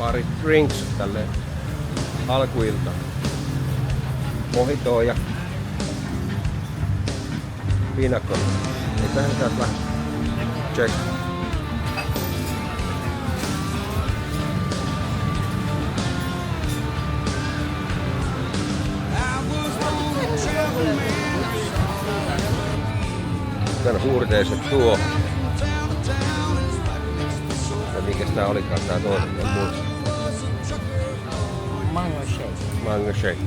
pari drinks tälle alkuilta. Mojitoa ja piinakkoa. Ei tähän täältä lähde. Check. Tän huurteiset tuo. Ja mikäs tää olikaan tää toinen? Mango shake. Mango shake.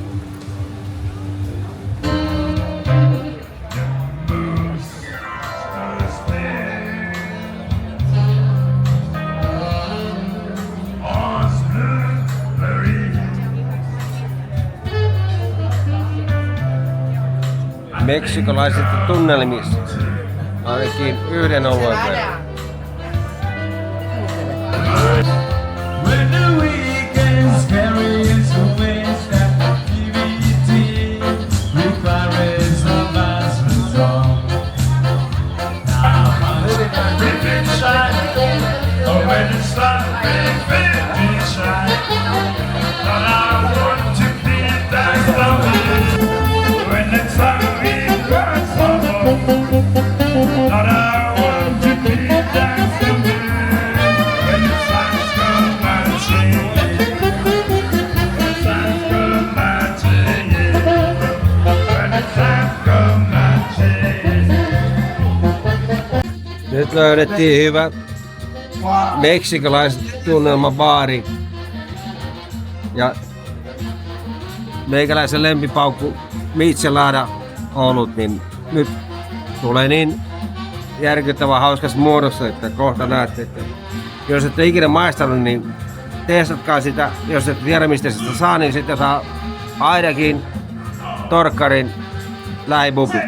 Meksikolaiset tunnelmissa. Ainakin yhden oluen verran. Nyt löydettiin hyvä meksikolaiset tunnelmabaari. Ja meikäläisen lempipaukku Michelada olut, niin nyt tulee niin järkyttävän hauskas muodossa, että kohta näette, että jos ette ikinä maistanut, niin testatkaa sitä. Jos et tiedä mistä sitä saa, niin sitten saa ainakin Torkkarin lähibubi.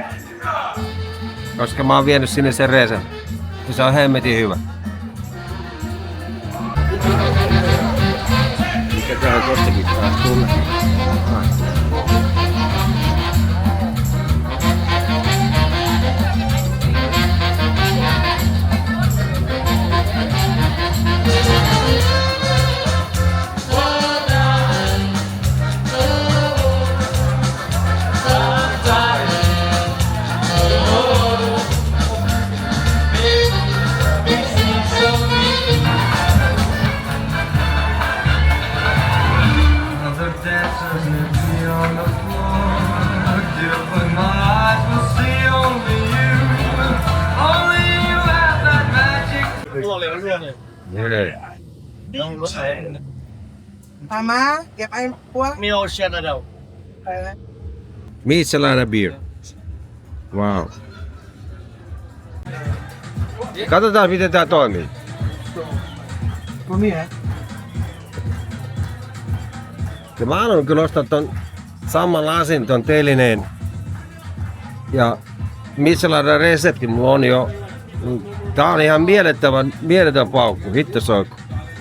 Koska mä oon vienyt sinne sen reesen. Ja se on hemmetin hyvä. Mikä tää on tostakin taas tulla? Mama, ghép anh Quốc. Meal shit ở đâu? Michelada beer. Wow. Katsotaan miten tää toimii. Ja mä haluan kyllä ostaa ton saman lasin, ton telineen. Ja Michelada resepti mulla on jo. Tää on ihan mieletön paukku, hittosoikku.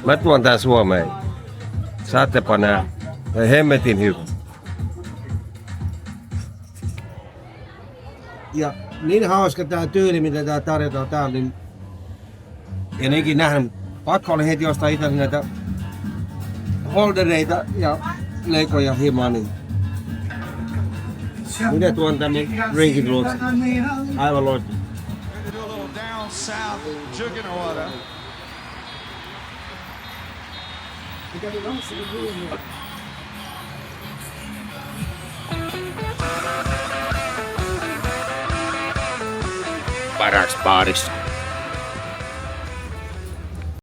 Mä tuon tän Suomeen. Saattepa nää. Tää hemmetin hyvä. Ja niin hauska tää tyyli, mitä tää tarjotaan täällä, niin en ikinä nähnyt. Pakko oli heti ostaa itse näitä holdereita ja leikoja himaan. Niin. Miten tuon tänne drinkin luot? Aivan loistava. Paras baarissa.